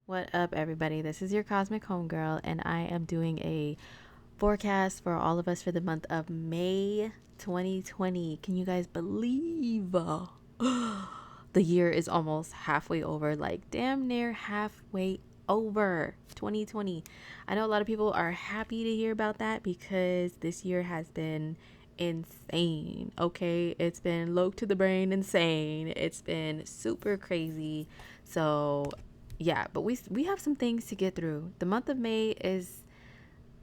What up, everybody? This is your Cosmic Homegirl, and I am doing a forecast for all of us for the month of May 2020. Can you guys believe the year is almost halfway over? Like, damn near halfway over 2020. I know a lot of people are happy to hear about that because this year has been insane. Okay, it's been low to the brain insane. It's been super crazy. So yeah, but we have some things to get through. The month of May is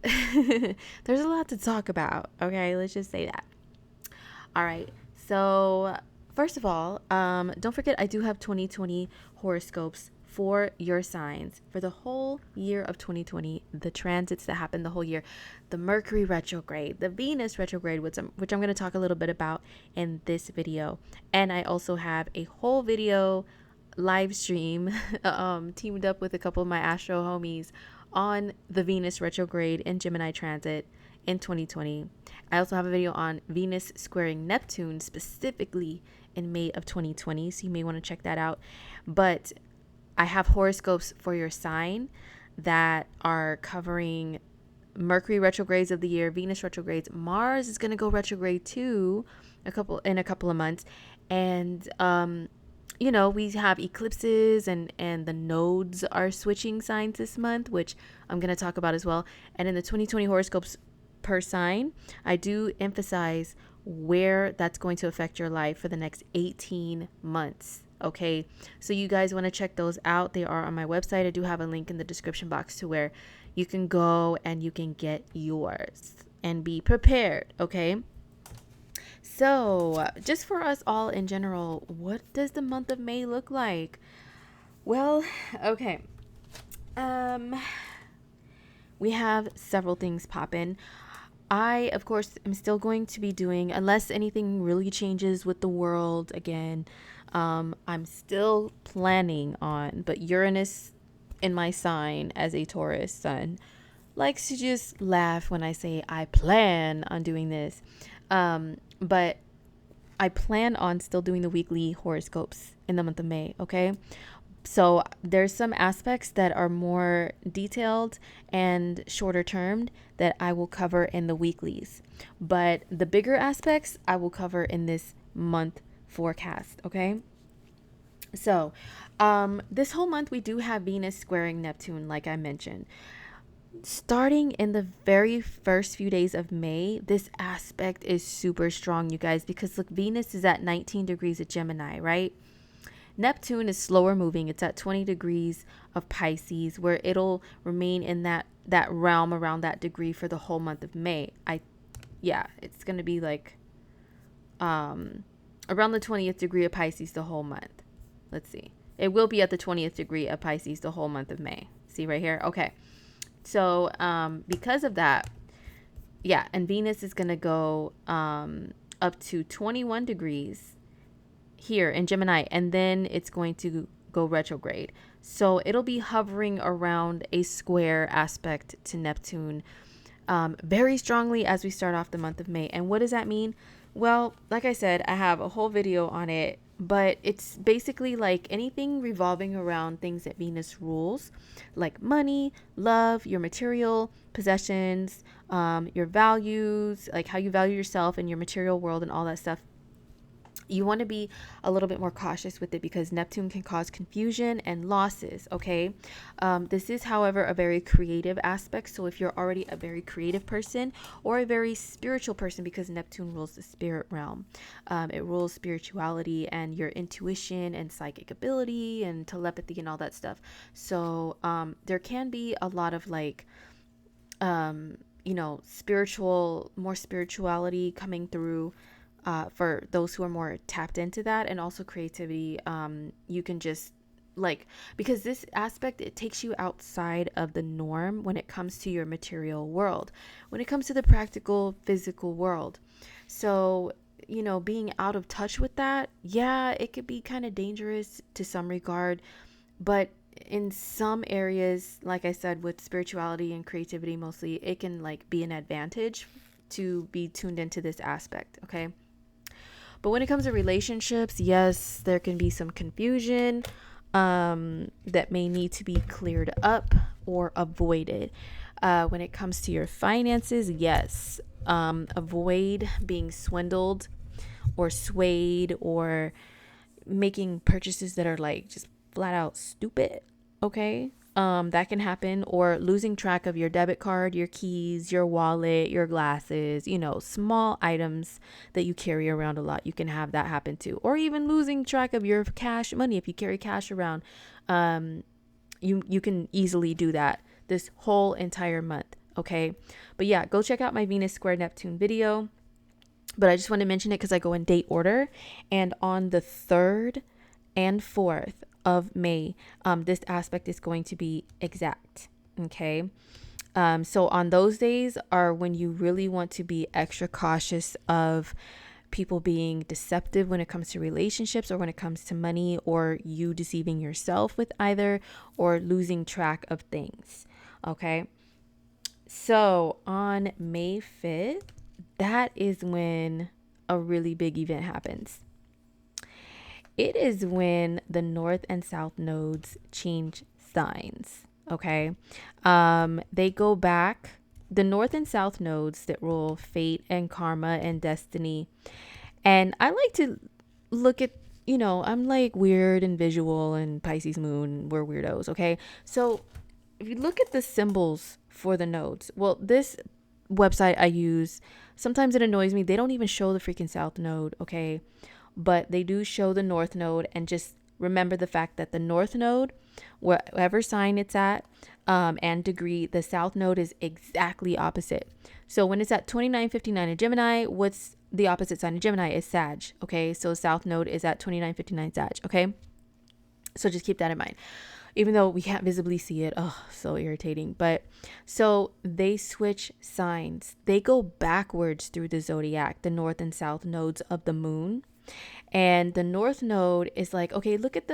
there's a lot to talk about. Okay, let's just say that. All right. So first of all, don't forget I do have 2020 horoscopes for your signs for the whole year of 2020, the transits that happen the whole year, the Mercury retrograde, the Venus retrograde, which I'm going to talk a little bit about in this video. And I also have a whole video live stream teamed up with a couple of my astro homies on the Venus retrograde and Gemini transit in 2020. I also have a video on Venus squaring Neptune specifically in May of 2020, so you may want to check that out. But I have horoscopes for your sign that are covering Mercury retrogrades of the year, Venus retrogrades. Mars is going to go retrograde too in a couple of months. And we have eclipses and the nodes are switching signs this month, which I'm going to talk about as well. And in the 2020 horoscopes per sign, I do emphasize where that's going to affect your life for the next 18 months. Okay, so you guys want to check those out. They are on my website. I do have a link in the description box to where you can go and you can get yours and be prepared. Okay, so just for us all in general, what does the month of May look like? Well, okay, we have several things popping. I, of course, am still going to be doing, unless anything really changes with the world again, I'm still planning on, but Uranus in my sign as a Taurus sun likes to just laugh when I say I plan on doing this. But I plan on still doing the weekly horoscopes in the month of May, okay? So there's some aspects that are more detailed and shorter termed that I will cover in the weeklies. But the bigger aspects I will cover in this month forecast, okay? So this whole month we do have Venus squaring Neptune, like I mentioned. Starting in the very first few days of May, this aspect is super strong, you guys, because look, Venus is at 19 degrees of Gemini, right? Neptune is slower moving. It's at 20 degrees of Pisces, where it'll remain in that realm around that degree for the whole month of May. It's going to be like around the 20th degree of Pisces the whole month. Let's see. It will be at the 20th degree of Pisces the whole month of May. See right here? Okay. So because of that, and Venus is going to go up to 21 degrees here in Gemini, and then it's going to go retrograde. So it'll be hovering around a square aspect to Neptune very strongly as we start off the month of May. And what does that mean? Well, like I said, I have a whole video on it, but it's basically like anything revolving around things that Venus rules, like money, love, your material possessions, your values, like how you value yourself and your material world and all that stuff. You want to be a little bit more cautious with it because Neptune can cause confusion and losses, okay? This is, however, a very creative aspect. So if you're already a very creative person or a very spiritual person, because Neptune rules the spirit realm, it rules spirituality and your intuition and psychic ability and telepathy and all that stuff. So there can be a lot of like, more spirituality coming through for those who are more tapped into that, and also creativity. You can just because this aspect, it takes you outside of the norm when it comes to your material world, when it comes to the practical physical world. So being out of touch with that, it could be kind of dangerous to some regard, but in some areas, like I said, with spirituality and creativity mostly, it can be an advantage to be tuned into this aspect, okay? But when it comes to relationships, yes, there can be some confusion. that may need to be cleared up or avoided. When it comes to your finances, yes, avoid being swindled or swayed or making purchases that are like just flat out stupid. Okay. That can happen, or losing track of your debit card, your keys, your wallet, your glasses, small items that you carry around a lot. You can have that happen too. Or even losing track of your cash money. If you carry cash around, you can easily do that this whole entire month. Okay. But yeah, go check out my Venus square Neptune video. But I just want to mention it because I go in date order. And on the 3rd and 4th of May, this aspect is going to be exact. Okay. So on those days are when you really want to be extra cautious of people being deceptive when it comes to relationships, or when it comes to money, or you deceiving yourself with either, or losing track of things. Okay. So on May 5th, that is when a really big event happens. It is when the North and South nodes change signs. Okay. They go back. The North and South nodes that rule fate and karma and destiny. And I like to look at, I'm like weird and visual, and Pisces moon, we're weirdos. Okay. So if you look at the symbols for the nodes, well, this website I use, sometimes it annoys me. They don't even show the freaking South node. Okay. But they do show the North node, and just remember the fact that the North node, whatever sign it's at, and degree, the South node is exactly opposite. So when it's at 2959 in Gemini, what's the opposite sign of Gemini is Sag. Okay. So South node is at 2959 Sag. Okay. So just keep that in mind. Even though we can't visibly see it. Oh, so irritating. But so they switch signs. They go backwards through the zodiac, the North and South nodes of the moon. And the North node is like, okay, look at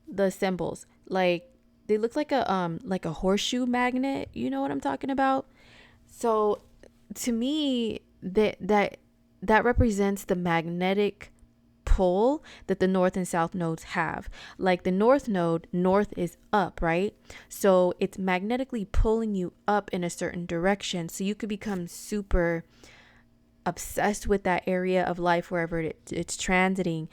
the symbols. Like they look like a horseshoe magnet. You know what I'm talking about? So to me, that represents the magnetic pull that the North and South nodes have. Like the North node, north is up, right? So it's magnetically pulling you up in a certain direction. So you could become super obsessed with that area of life wherever it's transiting,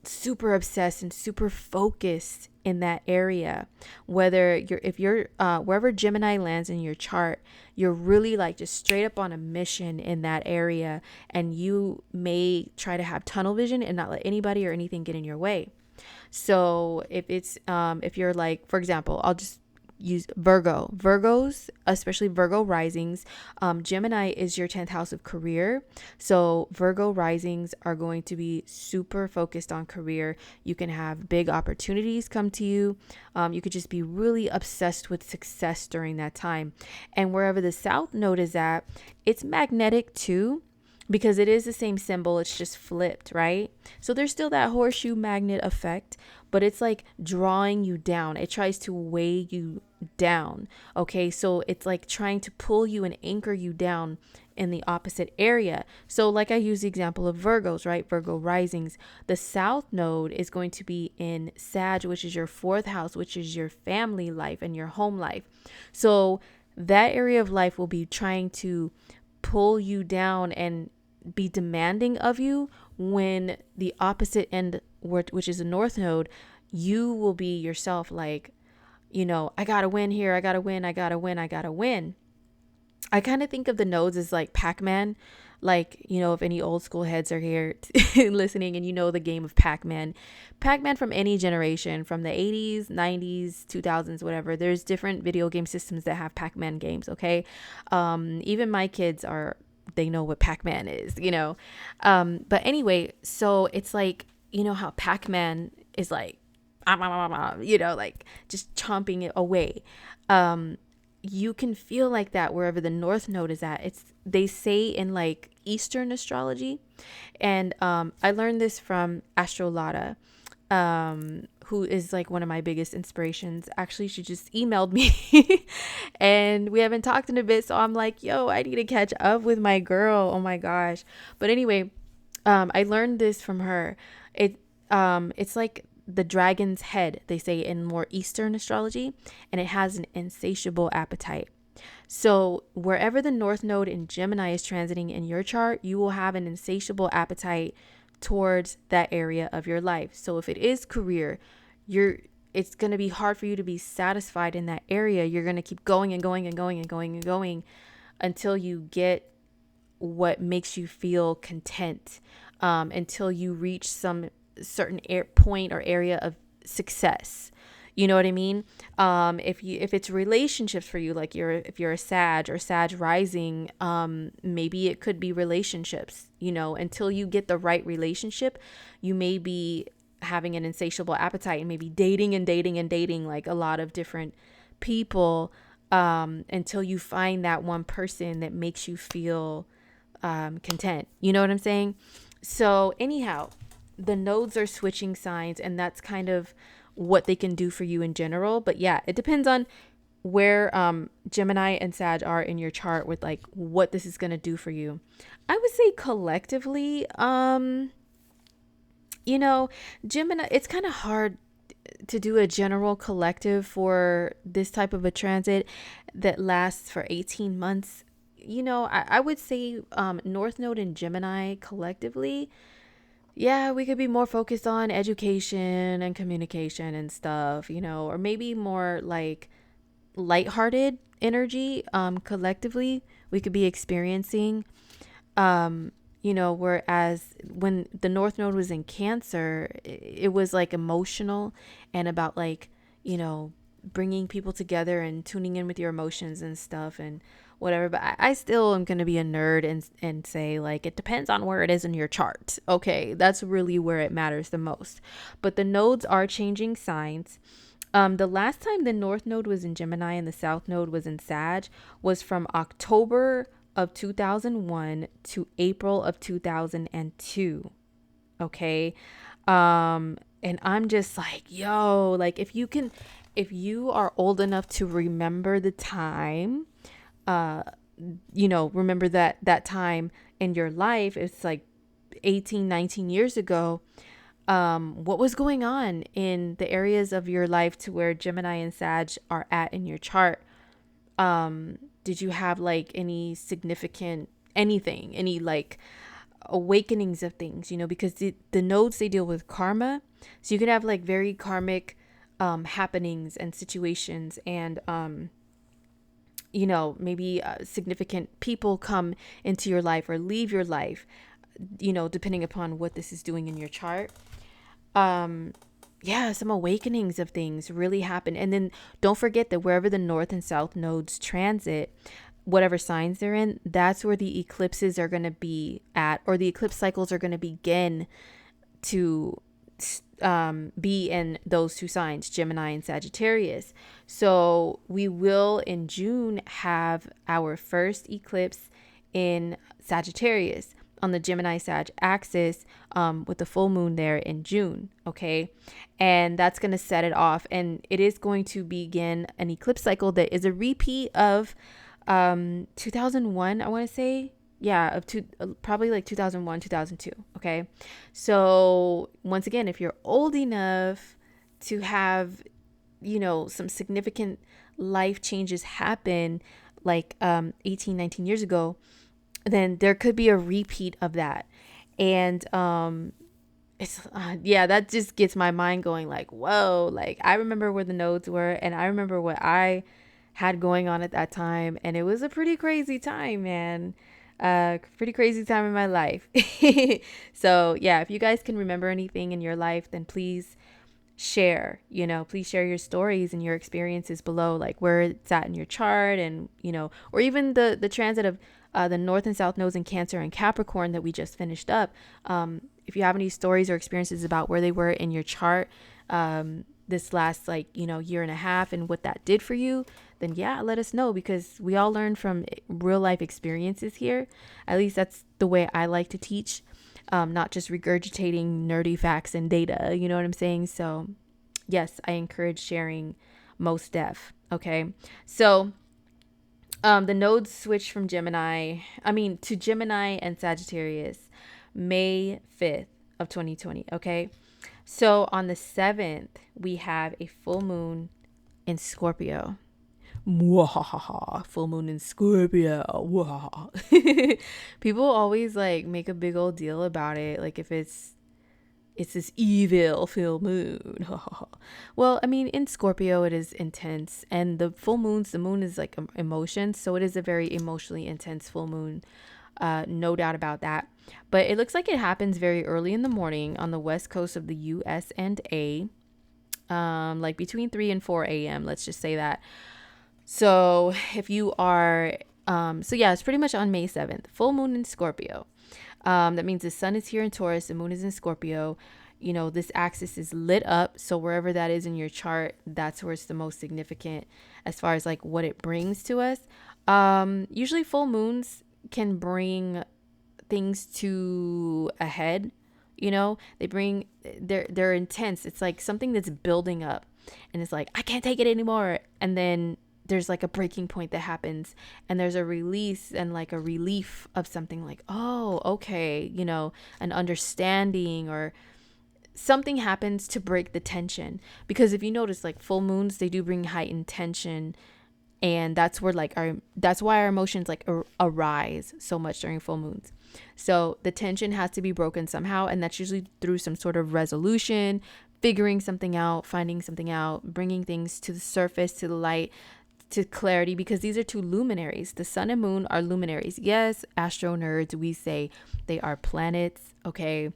super obsessed and super focused in that area. Whether if you're wherever Gemini lands in your chart, you're really like just straight up on a mission in that area, and you may try to have tunnel vision and not let anybody or anything get in your way. So if you're like, for example, I'll just use Virgos, especially Virgo risings. Gemini is your 10th house of career. So Virgo risings are going to be super focused on career. You can have big opportunities come to you. You could just be really obsessed with success during that time. And wherever the South node is at, it's magnetic too, because it is the same symbol, it's just flipped, right? So there's still that horseshoe magnet effect, but it's like drawing you down. It tries to weigh you down. Okay, so it's like trying to pull you and anchor you down in the opposite area. So like I use the example of Virgos, right? Virgo risings. The South node is going to be in Sag, which is your 4th house, which is your family life and your home life. So that area of life will be trying to pull you down and be demanding of you, when the opposite end, which is the North node, you will be yourself like, I gotta win here, I gotta win, I gotta win, I gotta win. I kind of think of the nodes as like Pac-Man. Like, if any old school heads are here listening and the game of Pac-Man from any generation, from the 80s, 90s, 2000s, whatever, there's different video game systems that have Pac-Man games. Okay. Even my kids they know what Pac-Man is, but anyway, so it's like, how Pac-Man is like, like just chomping it away. You can feel like that wherever the North node is at. They say in like Eastern astrology, and I learned this from Astrolata, who is like one of my biggest inspirations. Actually, she just emailed me and we haven't talked in a bit, so I'm like, yo, I need to catch up with my girl. Oh my gosh. But anyway, I learned this from her. It's like the dragon's head, they say in more Eastern astrology, and it has an insatiable appetite. So wherever the North Node in Gemini is transiting in your chart, you will have an insatiable appetite towards that area of your life. So if it is career, it's going to be hard for you to be satisfied in that area. You're going to keep going and going and going and going and going until you get what makes you feel content, until you reach some certain point or area of success. You know what I mean? If it's relationships for you, like if you're a Sag or Sag rising, maybe it could be relationships. Until you get the right relationship, you may be having an insatiable appetite and maybe dating and dating and dating like a lot of different people, until you find that one person that makes you feel content. You know what I'm saying? So anyhow, the nodes are switching signs, and that's kind of what they can do for you in general. But yeah, it depends on where Gemini and Sag are in your chart with like what this is going to do for you. I would say collectively, Gemini, it's kind of hard to do a general collective for this type of a transit that lasts for 18 months. I would say North Node and Gemini collectively, yeah, we could be more focused on education and communication and stuff, or maybe more like lighthearted energy collectively we could be experiencing. Whereas when the North Node was in Cancer, it was like emotional and about like, bringing people together and tuning in with your emotions and stuff and whatever. But I still am going to be a nerd and say like, it depends on where it is in your chart. Okay. That's really where it matters the most. But the nodes are changing signs. The last time the North Node was in Gemini and the South Node was in Sag was from October of 2001 to April of 2002. Okay. And I'm just like, yo, like if you are old enough to remember the time, remember that time in your life, it's like 18, 19 years ago. What was going on in the areas of your life to where Gemini and Sag are at in your chart? Did you have like any significant any like awakenings of things, because the nodes, they deal with karma. So you could have like very karmic happenings and situations, and maybe significant people come into your life or leave your life, depending upon what this is doing in your chart. Some awakenings of things really happen. And then don't forget that wherever the North and South nodes transit, whatever signs they're in, that's where the eclipses are going to be at, or the eclipse cycles are going to begin to be in those two signs, Gemini and Sagittarius. So we will in June have our first eclipse in Sagittarius on the Gemini Sag axis, with the full moon there in June. Okay. And that's going to set it off. And it is going to begin an eclipse cycle that is a repeat of 2001, I want to say. Yeah, probably like 2001, 2002. Okay. So once again, if you're old enough to have, some significant life changes happen like 18, 19 years ago, then there could be a repeat of that. And it's that just gets my mind going like, whoa, like I remember where the nodes were, and I remember what I had going on at that time, and it was a pretty crazy time, man. Pretty crazy time in my life. So yeah, if you guys can remember anything in your life, then please share, please share your stories and your experiences below, like where it's at in your chart, and or even the transit of the North and South nodes in Cancer and Capricorn that we just finished up. If you have any stories or experiences about where they were in your chart this last year and a half, and what that did for you, then yeah, let us know, because we all learn from real life experiences here. At least that's the way I like to teach, not just regurgitating nerdy facts and data, you know what I'm saying? So yes, I encourage sharing, most def. Okay. So the nodes switch from to Gemini and Sagittarius May 5th of 2020. Okay. So on the 7th, we have a full moon in Scorpio. Mwahaha, full moon in Scorpio. Mwahaha. People always like make a big old deal about it, like if it's this evil full moon. Well, I mean, in Scorpio, it is intense, and the full moons, the moon is like emotion, so it is a very emotionally intense full moon. No doubt about that. But it looks like it happens very early in the morning on the west coast of the U.S. and A. Like between 3 and 4 a.m. Let's just say that. So if you are, so yeah, it's pretty much on May 7th, full moon in Scorpio. That means the sun is here in Taurus, the moon is in Scorpio. You know, this axis is lit up. So wherever that is in your chart, that's where it's the most significant as far as like what it brings to us. Usually full moons can bring things to a head. You know, they're intense. It's like something that's building up and it's like, I can't take it anymore. And then there's like a breaking point that happens and there's a release and like a relief of something like, oh, okay, you know, an understanding or something happens to break the tension. Because if you notice, like full moons, they do bring heightened tension, and that's where like that's why our emotions like arise so much during full moons. So the tension has to be broken somehow, and that's usually through some sort of resolution, figuring something out, finding something out, bringing things to the surface, to the light, to clarity, because these are two luminaries. The sun and moon are luminaries. Yes, astro nerds, we say they are planets, okay?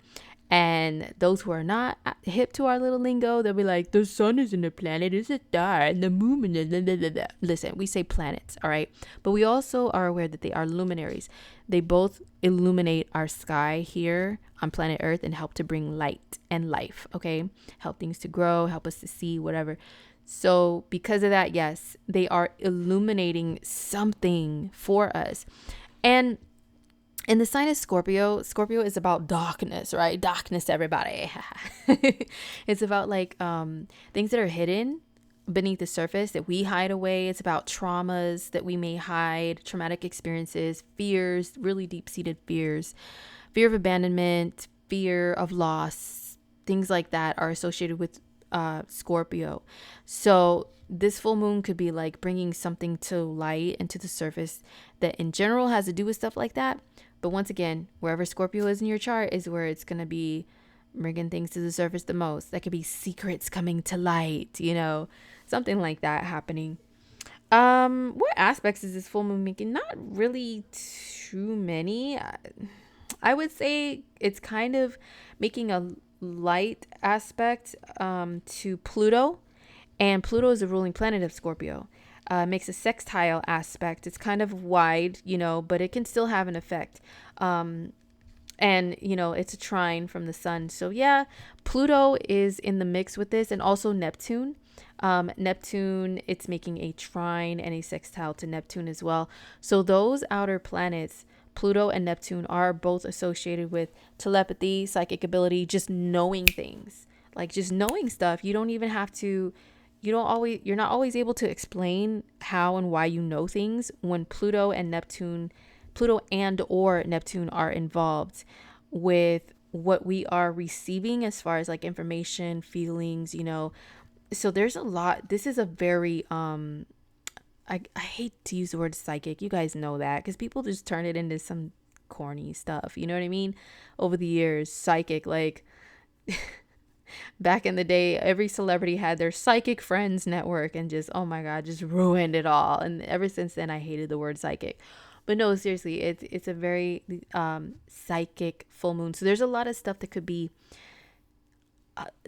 And those who are not hip to our little lingo, they'll be like, the sun isn't a planet, it's a star, and the moon, blah, blah, blah, blah. Listen, we say planets, all right? But we also are aware that they are luminaries. They both illuminate our sky here on planet Earth and help to bring light and life, okay? Help things to grow, help us to see, whatever. So because of that, yes, they are illuminating something for us. And in the sign of Scorpio, Scorpio is about darkness, right? Darkness, everybody. It's about like things that are hidden beneath the surface that we hide away. It's about traumas that we may hide, traumatic experiences, fears, really deep-seated fears, fear of abandonment, fear of loss, things like that are associated with Scorpio. So this full moon could be like bringing something to light and to the surface that in general has to do with stuff like that. But once again, wherever Scorpio is in your chart is where it's going to be bringing things to the surface the most. That could be secrets coming to light, you know, something like that happening. What aspects is this full moon making? Not really too many. I would say it's kind of making a light aspect to Pluto, and Pluto is the ruling planet of Scorpio. Makes a sextile aspect. It's kind of wide, you know, but it can still have an effect. And, you know, it's a trine from the sun. So, yeah, Pluto is in the mix with this, and also Neptune. Neptune, it's making a trine and a sextile to Neptune as well. So those outer planets, Pluto and Neptune, are both associated with telepathy, psychic ability, just knowing things, like just knowing stuff. You don't even have to, you're not always able to explain how and why you know things when Pluto and or Neptune are involved with what we are receiving as far as like information, feelings, you know. So there's a lot. This is a very I hate to use the word psychic. You guys know that because people just turn it into some corny stuff. You know what I mean? Over the years, psychic, like back in the day, every celebrity had their psychic friends network and just, oh my God, just ruined it all. And ever since then, I hated the word psychic. But no, seriously, it's a very psychic full moon. So there's a lot of stuff that could be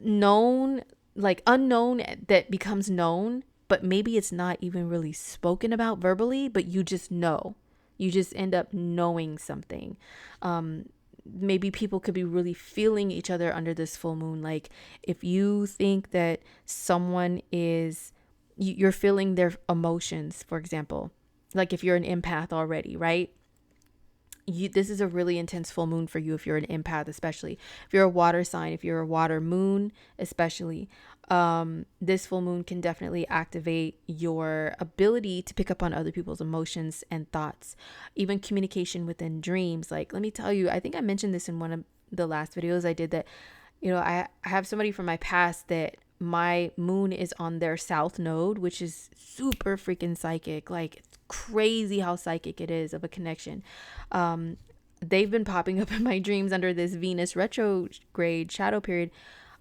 known, like unknown, that becomes known, but maybe it's not even really spoken about verbally, but you just know. You just end up knowing something. Maybe people could be really feeling each other under this full moon. Like if you think that someone is, you're feeling their emotions, for example, like if you're an empath already, right? This is a really intense full moon for you if you're an empath, especially if you're a water sign, if you're a water moon, especially. This full moon can definitely activate your ability to pick up on other people's emotions and thoughts, even communication within dreams. Like, let me tell you, I think I mentioned this in one of the last videos I did, that I have somebody from my past that my moon is on their south node, which is super freaking psychic. Like, it's crazy how psychic it is of a connection. Um, they've been popping up in my dreams under this Venus retrograde shadow period,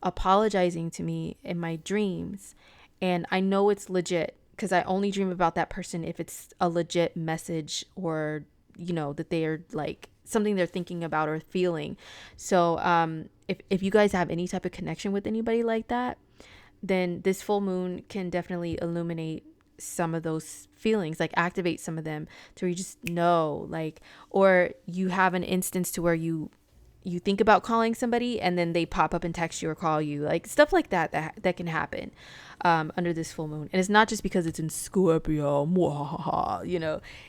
apologizing to me in my dreams. And I know it's legit because I only dream about that person if it's a legit message, or, that they are like something they're thinking about or feeling. So if you guys have any type of connection with anybody like that, then this full moon can definitely illuminate some of those feelings, like activate some of them, to where you just know, like, or you have an instance to where you think about calling somebody and then they pop up and text you or call you, like stuff like that can happen under this full moon. And it's not just because it's in Scorpio,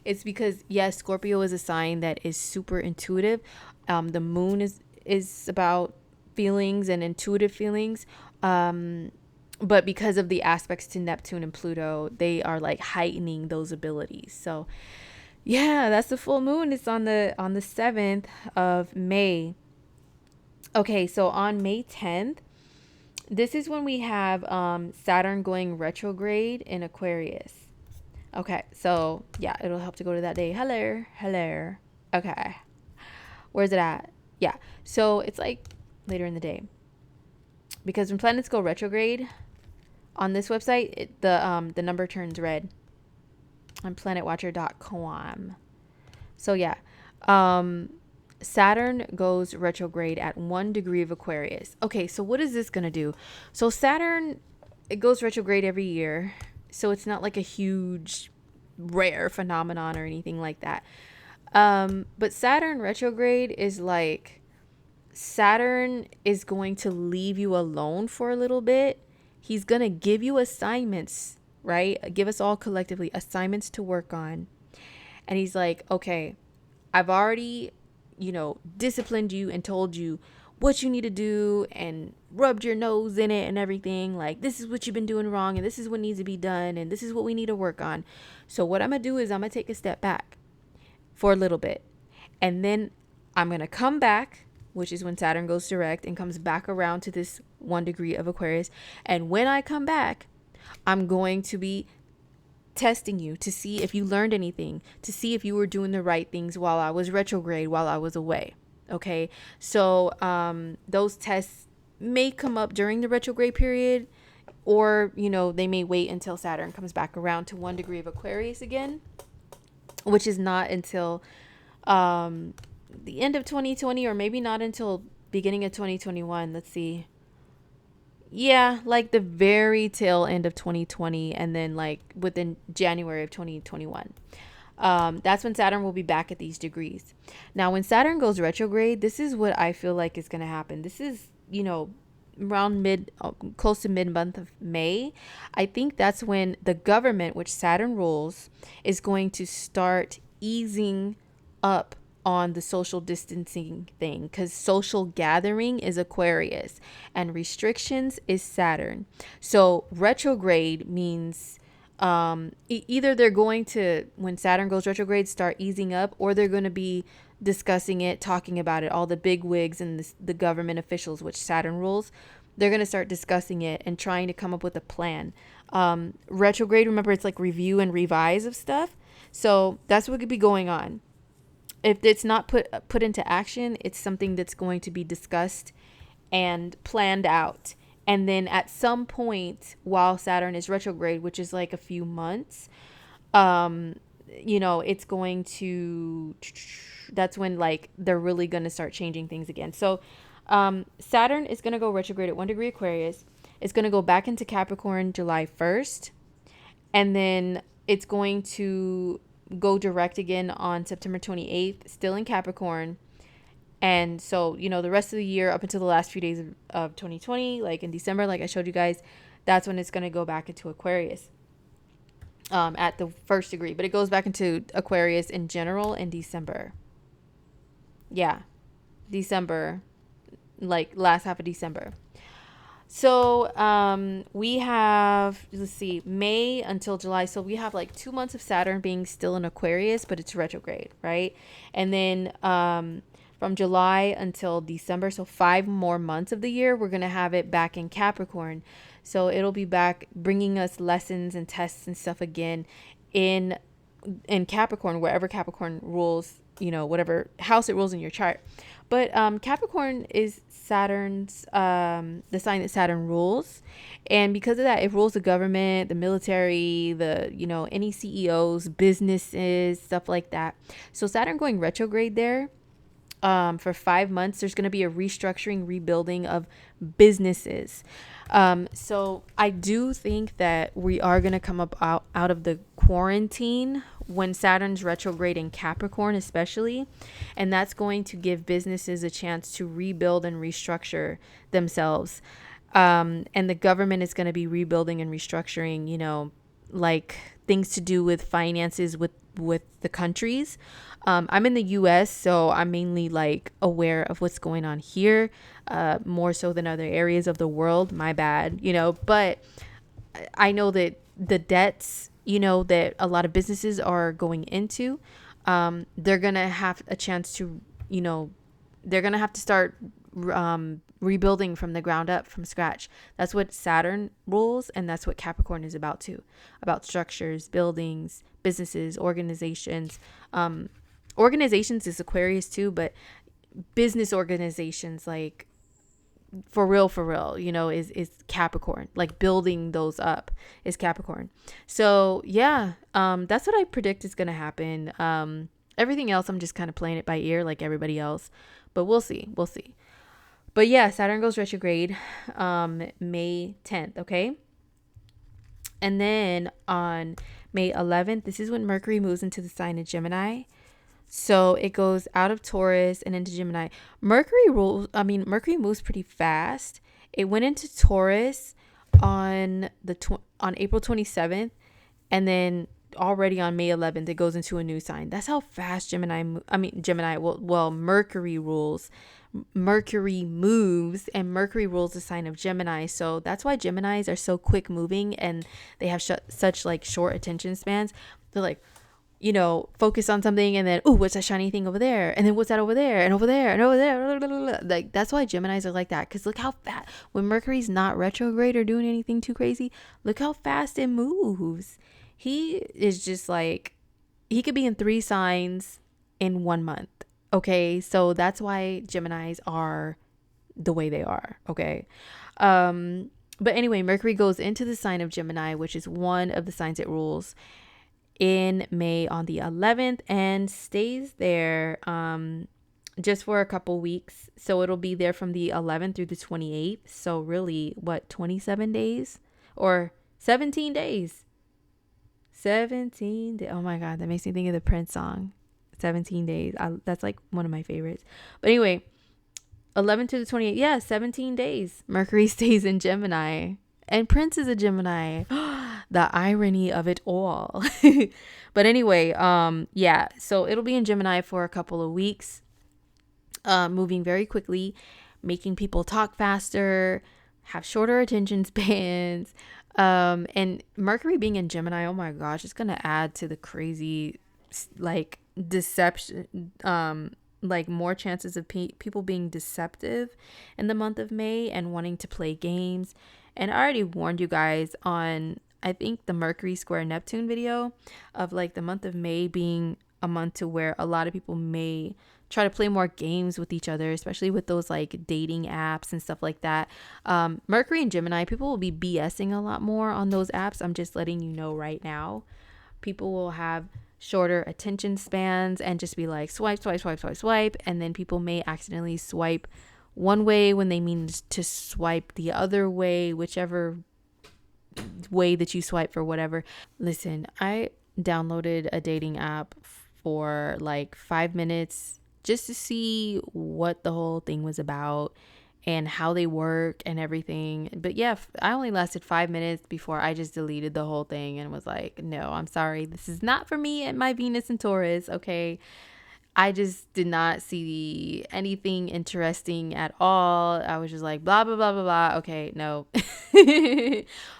it's because, yes, Scorpio is a sign that is super intuitive. The moon is about feelings and intuitive feelings, but because of the aspects to Neptune and Pluto, they are like heightening those abilities. So yeah, that's the full moon. It's on the 7th of May. Okay, so on May 10th, this is when we have Saturn going retrograde in Aquarius. Okay, so yeah, it'll help to go to that day. Hello. Okay, where's it at? Yeah, so it's like later in the day, because when planets go retrograde on this website, the number turns red on planetwatcher.com. So yeah, Saturn goes retrograde at 1 degree of Aquarius. Okay, so what is this going to do? So Saturn, it goes retrograde every year. So it's not like a huge, rare phenomenon or anything like that. But Saturn retrograde is like, Saturn is going to leave you alone for a little bit. He's going to give you assignments, right? Give us all collectively assignments to work on. And he's like, okay, I've already, disciplined you and told you what you need to do and rubbed your nose in it and everything. Like, this is what you've been doing wrong and this is what needs to be done and this is what we need to work on. So what I'm going to do is I'm going to take a step back for a little bit. And then I'm going to come back, which is when Saturn goes direct and comes back around to this 1 degree of Aquarius. And when I come back, I'm going to be testing you to see if you learned anything, to see if you were doing the right things while I was retrograde, while I was away. Okay, so those tests may come up during the retrograde period, or they may wait until Saturn comes back around to 1 degree of Aquarius again, which is not until the end of 2020, or maybe not until beginning of 2021. Let's see. Yeah, like the very tail end of 2020, and then like within January of 2021. That's when Saturn will be back at these degrees. Now, when Saturn goes retrograde, this is what I feel like is going to happen. This is, around close to mid-month of May. I think that's when the government, which Saturn rules, is going to start easing up on the social distancing thing, because social gathering is Aquarius and restrictions is Saturn. So retrograde means either they're going to, when Saturn goes retrograde, start easing up, or they're going to be discussing it, talking about it. All the big wigs and the government officials, which Saturn rules, they're going to start discussing it and trying to come up with a plan. Retrograde, remember, it's like review and revise of stuff. So that's what could be going on. If it's not put into action, it's something that's going to be discussed and planned out. And then at some point while Saturn is retrograde, which is like a few months, it's going to, that's when like they're really going to start changing things again. So Saturn is going to go retrograde at 1 degree Aquarius. It's going to go back into Capricorn July 1st. And then it's going to go direct again on September 28th, still in Capricorn. And so, the rest of the year up until the last few days of 2020, like in December, like I showed you guys, that's when it's going to go back into Aquarius at the 1st degree. But it goes back into Aquarius in general in December. Yeah, December, like last half of December. So we have, let's see, May until July. So we have like 2 months of Saturn being still in Aquarius, but it's retrograde, right? And then from July until December. So 5 more months of the year, we're going to have it back in Capricorn. So it'll be back bringing us lessons and tests and stuff again in Capricorn, wherever Capricorn rules, whatever house it rules in your chart. But Capricorn is Saturn's, the sign that Saturn rules. And because of that, it rules the government, the military, any CEOs, businesses, stuff like that. So Saturn going retrograde there for 5 months, there's going to be a restructuring, rebuilding of businesses. So I do think that we are going to come up out of the quarantine when Saturn's retrograde in Capricorn, especially. And that's going to give businesses a chance to rebuild and restructure themselves. And the government is going to be rebuilding and restructuring, like things to do with finances with the countries. I'm in the US, so I'm mainly like aware of what's going on here, more so than other areas of the world. My bad, but I know that the debts, that a lot of businesses are going into, they're going to have a chance to, they're going to have to start rebuilding from the ground up, from scratch. That's what Saturn rules, and that's what Capricorn is about too, about structures, buildings, businesses, organizations. Organizations is Aquarius too, but business organizations, like for real, is Capricorn. Like building those up is Capricorn. So yeah, that's what I predict is going to happen. Everything else, I'm just kind of playing it by ear like everybody else, but we'll see. But yeah, Saturn goes retrograde May 10th, okay? And then on May 11th, this is when Mercury moves into the sign of Gemini. So it goes out of Taurus and into Gemini. Mercury moves pretty fast. It went into Taurus on April 27th, and then already on May 11th it goes into a new sign. That's how fast Mercury rules. Mercury moves, and Mercury rules the sign of Gemini. So that's why Geminis are so quick moving, and they have such like short attention spans. They're like, focus on something, and then, oh, what's that shiny thing over there? And then what's that over there? And over there and over there. Like, that's why Geminis are like that. Because look how fast, when Mercury's not retrograde or doing anything too crazy, look how fast it moves. He is just like, he could be in 3 signs in 1 month. Okay. So that's why Geminis are the way they are. Okay. But anyway, Mercury goes into the sign of Gemini, which is one of the signs it rules, in May on the 11th, and stays there just for a couple weeks. So it'll be there from the 11th through the 28th. So really, 27 days or 17 days? 17 days. Oh my God, that makes me think of the Prince song, 17 days. That's like one of my favorites. But anyway, 11 to the 28th. Yeah, 17 days. Mercury stays in Gemini. And Prince is a Gemini. The irony of it all. But anyway, yeah, so it'll be in Gemini for a couple of weeks, moving very quickly, making people talk faster, have shorter attention spans. And Mercury being in Gemini, oh my gosh, it's going to add to the crazy, like, deception, like more chances of people being deceptive in the month of May and wanting to play games. And I already warned you guys on, I think, the Mercury square Neptune video of like the month of May being a month to where a lot of people may try to play more games with each other, especially with those like dating apps and stuff like that. Mercury and Gemini, people will be BSing a lot more on those apps. I'm just letting you know right now. People will have shorter attention spans and just be like swipe, swipe, swipe, swipe, swipe. And then people may accidentally swipe one way when they mean to swipe the other way, whichever way that you swipe for whatever. Listen, I downloaded a dating app for like 5 minutes just to see what the whole thing was about and how they work and everything. But yeah, I only lasted 5 minutes before I just deleted the whole thing and was like, no, I'm sorry. This is not for me and my Venus and Taurus. Okay. I just did not see anything interesting at all. I was just like, blah, blah, blah, blah, blah. Okay, no.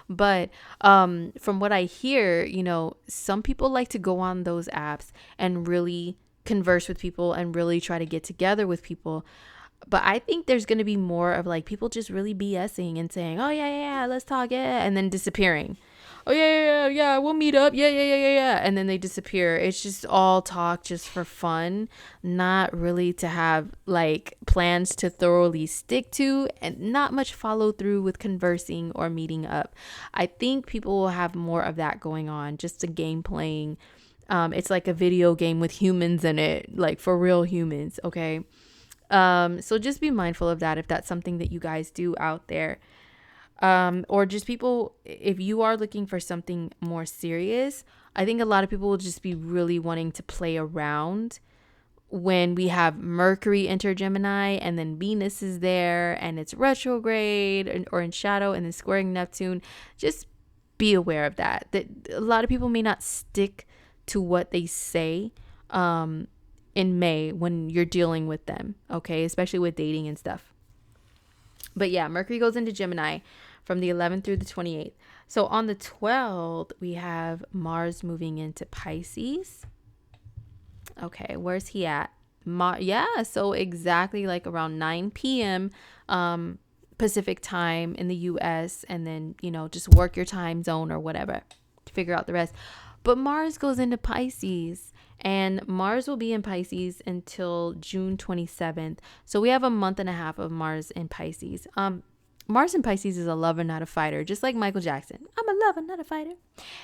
But from what I hear, some people like to go on those apps and really converse with people and really try to get together with people. But I think there's going to be more of like people just really BSing and saying, oh, yeah, yeah, yeah, let's talk, yeah, and then disappearing. Oh, yeah, yeah, yeah, yeah, we'll meet up. Yeah, yeah, yeah, yeah, yeah. And then they disappear. It's just all talk just for fun, not really to have like plans to thoroughly stick to, and not much follow through with conversing or meeting up. I think people will have more of that going on, just a game playing. It's like a video game with humans in it, like for real humans, okay? So just be mindful of that if that's something that you guys do out there. Or just people, if you are looking for something more serious, I think a lot of people will just be really wanting to play around when we have Mercury enter Gemini and then Venus is there and it's retrograde or in shadow and then squaring Neptune. Just be aware of that a lot of people may not stick to what they say in May when you're dealing with them, okay, especially with dating and stuff. But yeah, Mercury goes into Gemini from the 11th through the 28th. So on the 12th, we have Mars moving into Pisces. Okay, where's he at? Yeah, so exactly like around 9 p.m. Pacific time in the US, and then, just work your time zone or whatever to figure out the rest. But Mars goes into Pisces, and Mars will be in Pisces until June 27th. So we have a month and a half of Mars in Pisces. Mars in Pisces is a lover, not a fighter, just like Michael Jackson. I'm a lover, not a fighter.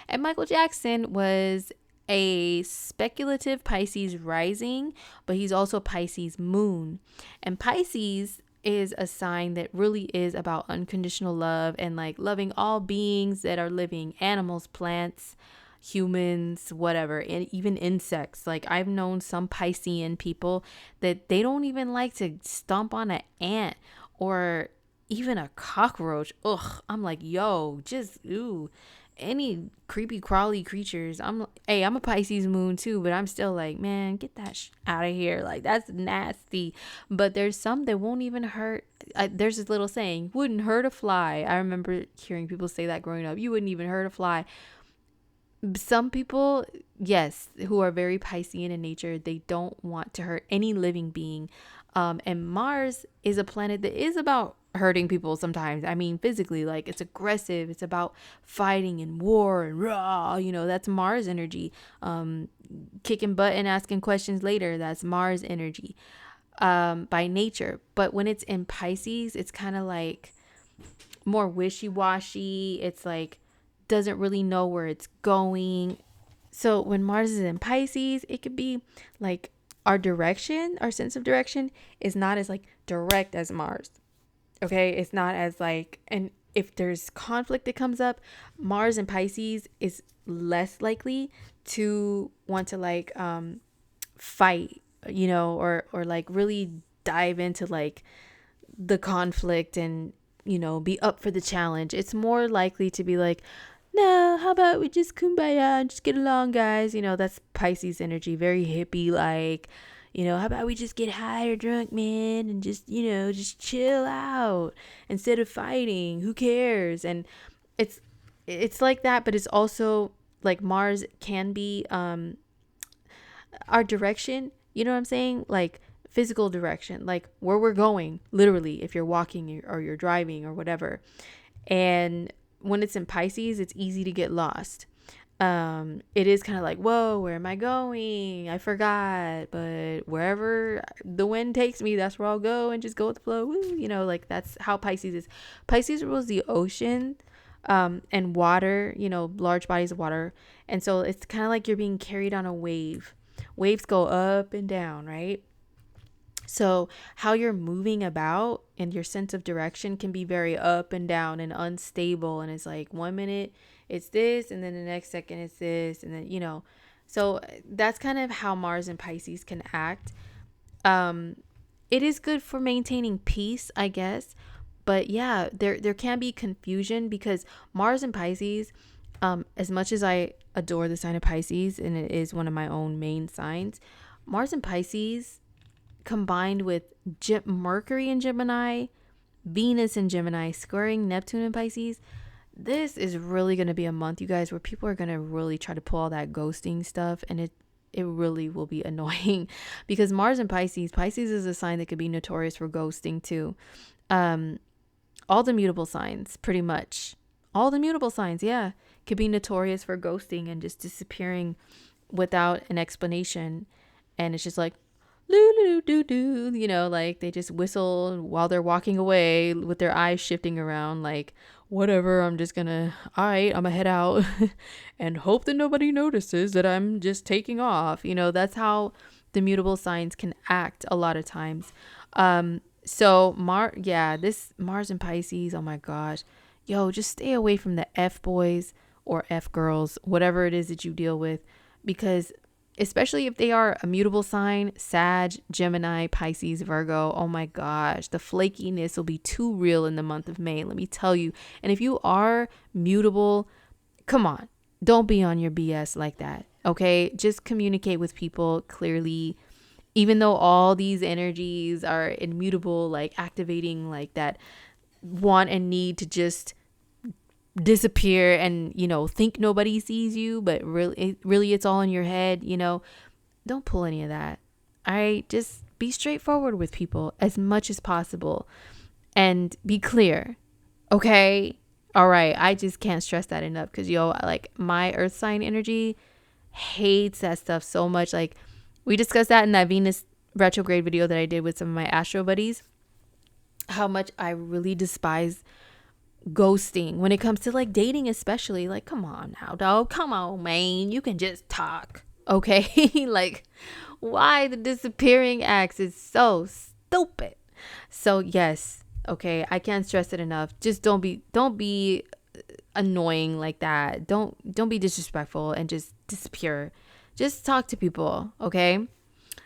And Michael Jackson was a speculative Pisces rising, but he's also Pisces moon. And Pisces is a sign that really is about unconditional love and like loving all beings that are living, animals, plants, humans, whatever, and even insects. Like I've known some Piscean people that they don't even like to stomp on an ant or even a cockroach. Ugh, I'm like, yo, just ooh, any creepy crawly creatures. I'm a Pisces moon too, but I'm still like, man, get that out of here. Like that's nasty. But there's some that won't even hurt. There's this little saying, wouldn't hurt a fly. I remember hearing people say that growing up. You wouldn't even hurt a fly. Some people, yes, who are very Piscean in nature, they don't want to hurt any living being. And Mars is a planet that is about hurting people sometimes. I mean, physically, like it's aggressive. It's about fighting and war and raw, that's Mars energy. Kicking butt and asking questions later, that's Mars energy by nature. But when it's in Pisces, it's kind of like more wishy-washy. It's like doesn't really know where it's going. So when Mars is in Pisces, it could be like our sense of direction is not as like direct as Mars. Okay, it's not as like, and if there's conflict that comes up, Mars in Pisces is less likely to want to like fight, or like really dive into like the conflict and be up for the challenge. It's more likely to be like, no, how about we just kumbaya and just get along, guys? That's Pisces energy, very hippie like. How about we just get high or drunk, man, and just, just chill out instead of fighting. Who cares? And it's like that, but it's also like Mars can be our direction, you know what I'm saying? Like physical direction, like where we're going, literally, if you're walking or you're driving or whatever. And when it's in Pisces, it's easy to get lost. It is kind of like, whoa, where am I going? I forgot. But wherever the wind takes me, that's where I'll go and just go with the flow. Woo, like that's how Pisces is. Pisces rules the ocean and water, large bodies of water. And so it's kind of like you're being carried on a wave. Waves go up and down, right? So how you're moving about and your sense of direction can be very up and down and unstable. And it's like 1 minute it's this, and then the next second it's this, and then, so that's kind of how Mars and Pisces can act. It is good for maintaining peace, I guess. But yeah, there can be confusion because Mars and Pisces, as much as I adore the sign of Pisces, and it is one of my own main signs, Mars and Pisces combined with Mercury in Gemini, Venus in Gemini, squaring Neptune in Pisces, this is really going to be a month, you guys, where people are going to really try to pull all that ghosting stuff. And it really will be annoying because Mars and Pisces is a sign that could be notorious for ghosting too. Um, all the mutable signs, pretty much. All the mutable signs, yeah, could be notorious for ghosting and just disappearing without an explanation. And it's just like, like they just whistle while they're walking away with their eyes shifting around, like, whatever, I'm just gonna, all right, I'm gonna head out and hope that nobody notices that I'm just taking off. That's how the mutable signs can act a lot of times. This Mars and Pisces, oh my gosh, yo, just stay away from the F boys or F girls, whatever it is that you deal with, because especially if they are a mutable sign, Sag, Gemini, Pisces, Virgo, oh my gosh, the flakiness will be too real in the month of May, let me tell you. And if you are mutable, come on, don't be on your BS like that, okay? Just communicate with people clearly. Even though all these energies are immutable, like activating like that want and need to just disappear and think nobody sees you, but really it's all in your head. Don't pull any of that. All right, just be straightforward with people as much as possible and be clear, okay? All right, I just can't stress that enough because like my earth sign energy hates that stuff so much. Like, we discussed that in that Venus retrograde video that I did with some of my astro buddies, how much I really despise ghosting when it comes to like dating, especially. Like, come on now, dog, come on, man, you can just talk, okay? Like, why the disappearing acts is so stupid. So yes, okay, I can't stress it enough. Just don't be annoying like that. Don't be disrespectful and just disappear. Just talk to people, okay?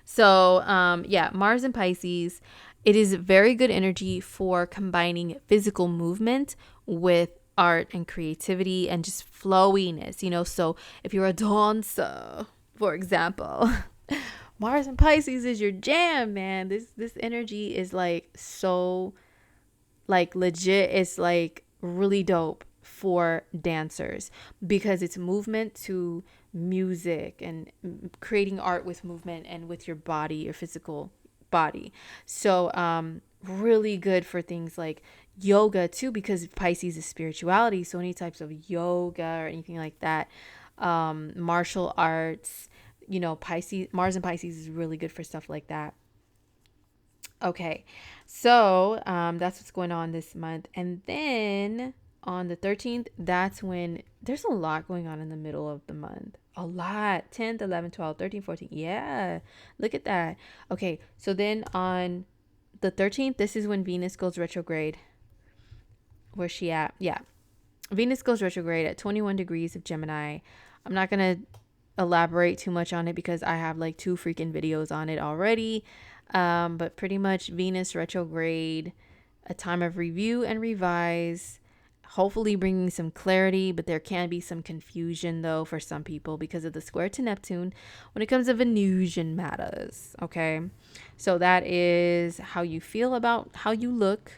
So Mars and Pisces, it is very good energy for combining physical movement with art and creativity and just flowiness, so if you're a dancer, for example, Mars and Pisces is your jam, man. This energy is like so like legit. It's like really dope for dancers because it's movement to music and creating art with movement and with your body, your physical body. So really good for things like yoga too, because Pisces is spirituality. So any types of yoga or anything like that, martial arts, Pisces, Mars and Pisces is really good for stuff like that. Okay, so that's what's going on this month. And then on the 13th, that's when there's a lot going on in the middle of the month. A lot. 10th, 11th, 12th, 13th, 14th. Yeah, look at that. Okay, so then on the 13th, this is when Venus goes retrograde. Where's she at? Yeah, Venus goes retrograde at 21 degrees of Gemini. I'm not going to elaborate too much on it because I have like 2 freaking videos on it already. But pretty much Venus retrograde, a time of review and revise, hopefully bringing some clarity, but there can be some confusion though for some people because of the square to Neptune when it comes to Venusian matters. Okay, so that is how you feel about how you look,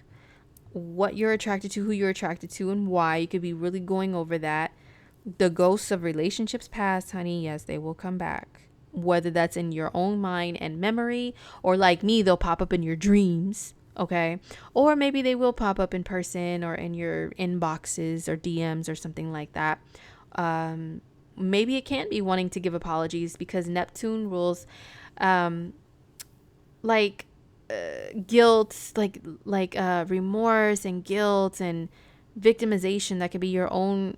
what you're attracted to, who you're attracted to, and why. You could be really going over that. The ghosts of relationships past, honey, yes, they will come back. Whether that's in your own mind and memory, or like me, they'll pop up in your dreams, okay? Or maybe they will pop up in person or in your inboxes or DMs or something like that. Maybe it can be wanting to give apologies because Neptune rules like guilt, like remorse and guilt and victimization. That could be your own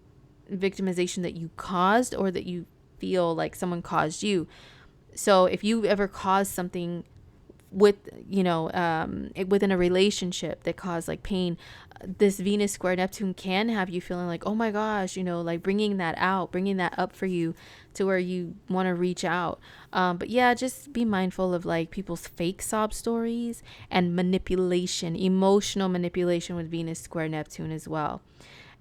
victimization that you caused or that you feel like someone caused you. So if you ever caused something with within a relationship that caused like pain, this Venus square Neptune can have you feeling like, oh my gosh, like bringing that up for you to where you want to reach out. But yeah, just be mindful of like people's fake sob stories and manipulation, emotional manipulation with Venus square Neptune as well.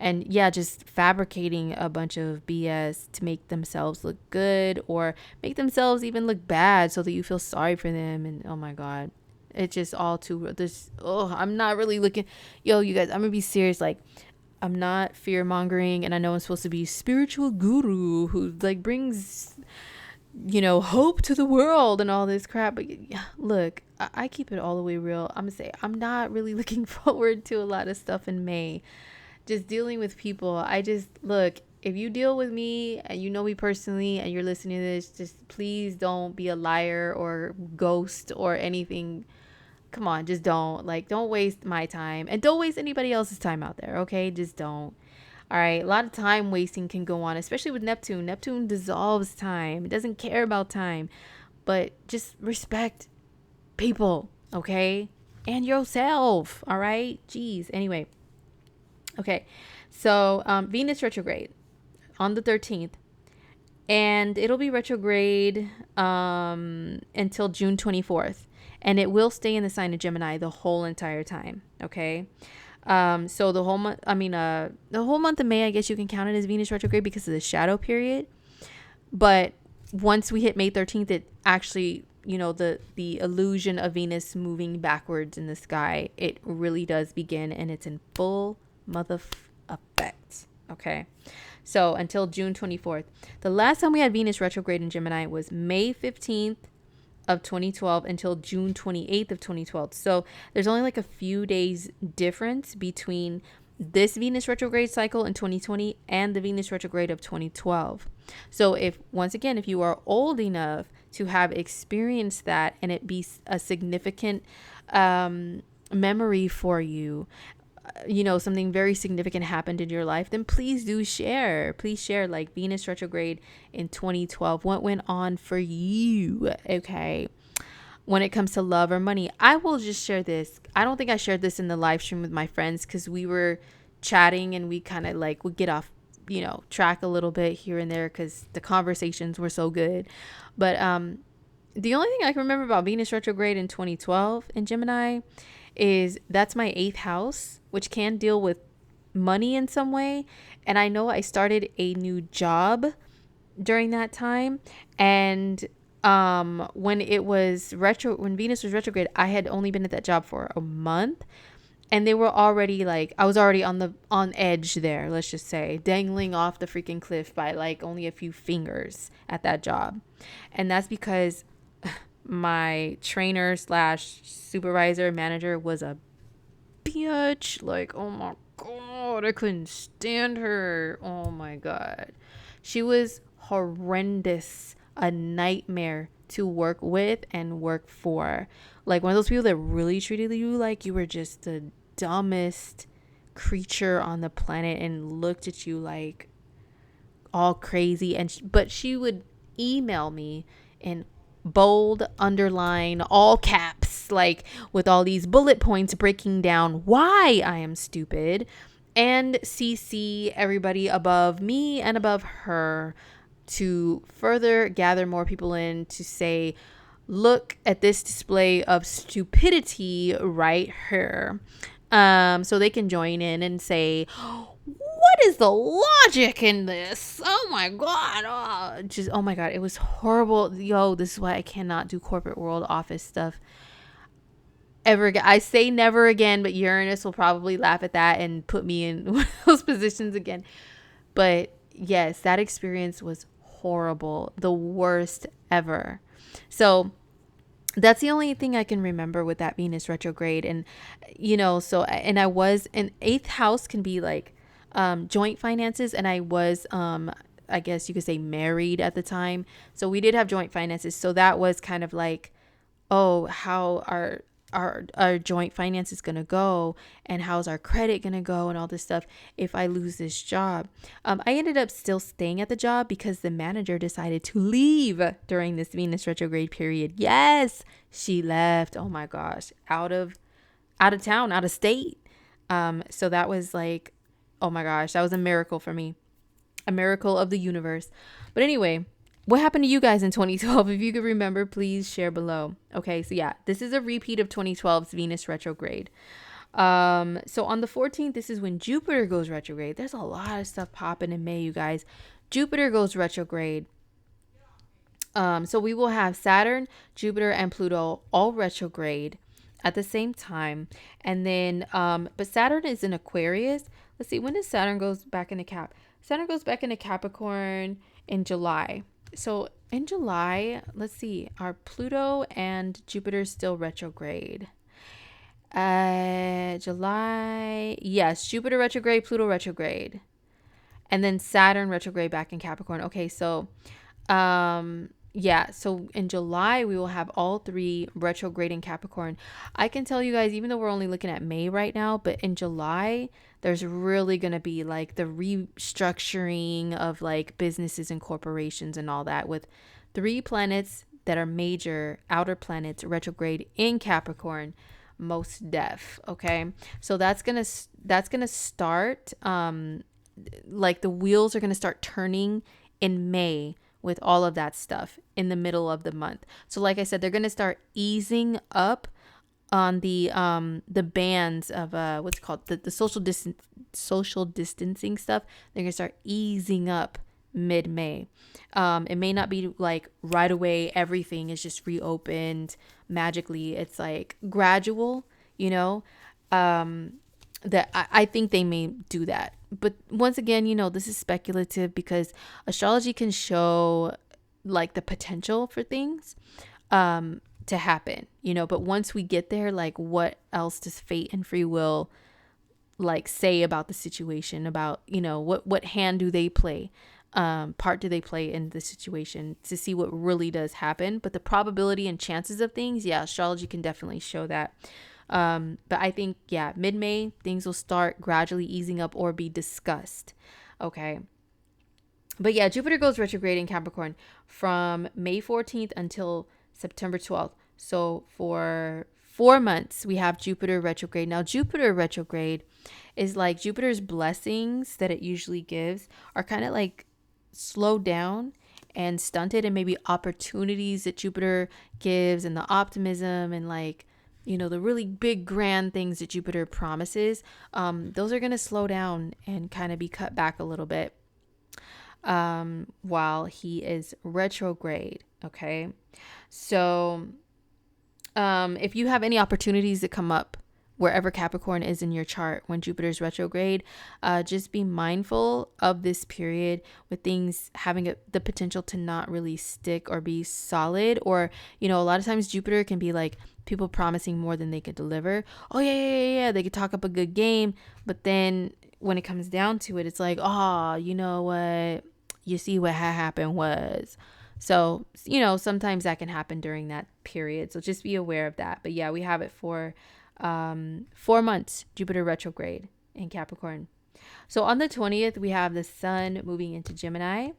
And yeah, just fabricating a bunch of BS to make themselves look good or make themselves even look bad so that you feel sorry for them. And oh my God, it's just all too this. Oh, I'm not really looking. Yo, you guys, I'm gonna be serious. Like, I'm not fear mongering, and I know I'm supposed to be spiritual guru who like brings hope to the world and all this crap. But yeah, look, I keep it all the way real. I'm gonna say I'm not really looking forward to a lot of stuff in May. Just dealing with people. I just look. If you deal with me and you know me personally and you're listening to this, just please don't be a liar or ghost or anything. Come on, just don't waste my time and don't waste anybody else's time out there. Okay, just don't. All right, a lot of time wasting can go on, especially with Neptune. Neptune dissolves time. It doesn't care about time. But just respect people, okay? And yourself, all right? Jeez. Anyway, okay. So, Venus retrograde on the 13th, and it'll be retrograde until June 24th, and it will stay in the sign of Gemini the whole entire time, okay? So the whole month, the whole month of May, I guess you can count it as Venus retrograde because of the shadow period. But once we hit May 13th, it actually, the illusion of Venus moving backwards in the sky, it really does begin, and it's in full effect. Okay. So until June 24th. The last time we had Venus retrograde in Gemini was May 15th of 2012 until June 28th of 2012. So there's only like a few days difference between this Venus retrograde cycle in 2020 and the Venus retrograde of 2012. So if you are old enough to have experienced that and it be a significant memory for you, something very significant happened in your life, then please share like Venus retrograde in 2012, what went on for you. Okay. When it comes to love or money, I will just share this. I don't think I shared this in the live stream with my friends because we were chatting and we kind of would get off, track a little bit here and there because the conversations were so good. But the only thing I can remember about Venus retrograde in 2012 in Gemini is that's my 8th house, which can deal with money in some way. And I know I started a new job during that time. And when Venus was retrograde, I had only been at that job for a month. And they were already I was already on edge there, let's just say, dangling off the freaking cliff by only a few fingers at that job. And that's because my trainer / supervisor manager was a bitch. Oh my God, I couldn't stand her. Oh my God. She was horrendous, a nightmare to work with and work for. One of those people that really treated you like you were just the dumbest creature on the planet and looked at you like all crazy. But she would email me in bold, underline, all caps, with all these bullet points breaking down why I am stupid, and CC everybody above me and above her to further gather more people in to say, look at this display of stupidity right here. So they can join in and say, what is the logic in this? Oh my God. Oh my God. It was horrible. Yo, this is why I cannot do corporate world office stuff ever again. I say never again, but Uranus will probably laugh at that and put me in one of those positions again. But yes, that experience was horrible. The worst ever. So that's the only thing I can remember with that Venus retrograde. And, and I was in 8th house can be joint finances. And I was, I guess you could say married at the time. So we did have joint finances. So that was kind of how our joint finance is going to go and how's our credit going to go and all this stuff if I lose this job. I ended up still staying at the job because the manager decided to leave during this Venus retrograde period. Yes, she left. Oh my gosh. Out of town, out of state. So that was oh my gosh, that was a miracle for me. A miracle of the universe. But anyway, what happened to you guys in 2012? If you could remember, please share below. Okay, so yeah, this is a repeat of 2012's Venus retrograde. So on the 14th, this is when Jupiter goes retrograde. There's a lot of stuff popping in May, you guys. Jupiter goes retrograde. So we will have Saturn, Jupiter, and Pluto all retrograde at the same time. And then, but Saturn is in Aquarius. Let's see, when does Saturn goes back into Saturn goes back into Capricorn in July. So in July, let's see, are Pluto and Jupiter still retrograde? July, yes, Jupiter retrograde, Pluto retrograde, and then Saturn retrograde back in Capricorn. Okay, so yeah, so in July we will have all three retrograde in Capricorn. I can tell you guys, even though we're only looking at May right now, but in July there's really going to be like the restructuring of like businesses and corporations and all that, with three planets that are major outer planets retrograde in Capricorn. Most def. Okay, so that's gonna start, like the wheels are going to start turning in May with all of that stuff in the middle of the month. So like I said, they're going to start easing up on the bands of what's called the social distancing stuff. They're going to start easing up mid-May. It may not be like right away everything is just reopened magically. It's like gradual, you know. That I think they may do that. But once again, this is speculative because astrology can show like the potential for things to happen, but once we get there, like what else does fate and free will like say about the situation, about, what hand do they play? Part do they play in the situation to see what really does happen? But the probability and chances of things, yeah, astrology can definitely show that. But I think, yeah, mid-May, things will start gradually easing up or be discussed. Okay. But yeah, Jupiter goes retrograde in Capricorn from May 14th until September 12th. So for 4 months, we have Jupiter retrograde. Now, Jupiter retrograde is like Jupiter's blessings that it usually gives are kind of like slowed down and stunted, and maybe opportunities that Jupiter gives and the optimism and like, the really big grand things that Jupiter promises, those are going to slow down and kind of be cut back a little bit while he is retrograde. Okay. So if you have any opportunities that come up wherever Capricorn is in your chart when Jupiter's retrograde, just be mindful of this period with things having the potential to not really stick or be solid. Or, a lot of times Jupiter can be like people promising more than they could deliver. Oh, yeah. They could talk up a good game. But then when it comes down to it, it's like, oh, you know what? You see what happened was. So, sometimes that can happen during that period. So just be aware of that. But yeah, we have it for 4 months, Jupiter retrograde in Capricorn. So on the 20th, we have the sun moving into Gemini.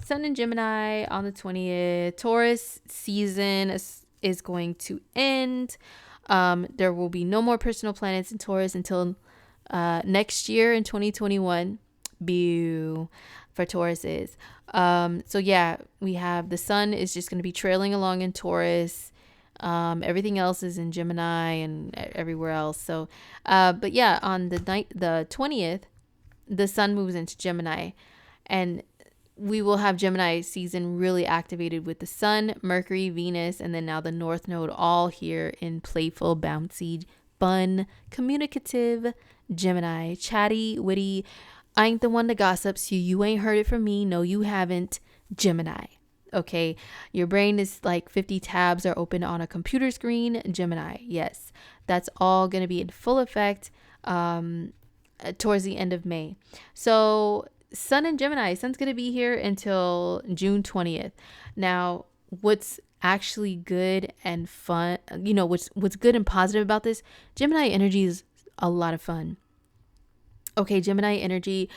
Sun in Gemini on the 20th. Taurus season is going to end. There will be no more personal planets in Taurus until next year in 2021. For Tauruses. So yeah, we have the sun is just going to be trailing along in Taurus. Everything else is in Gemini and everywhere else. So, but yeah, on the 20th, the sun moves into Gemini, and we will have Gemini season really activated with the sun, Mercury, Venus, and then now the North Node all here in playful, bouncy, fun, communicative Gemini, chatty, witty. I ain't the one that gossips. You ain't heard it from me. No, you haven't. Gemini. Okay, your brain is like 50 tabs are open on a computer screen. Gemini, yes, that's all going to be in full effect towards the end of May. So sun in Gemini, sun's going to be here until June 20th. Now, what's actually good and fun, what's good and positive about this, Gemini energy is a lot of fun. Okay, Gemini energy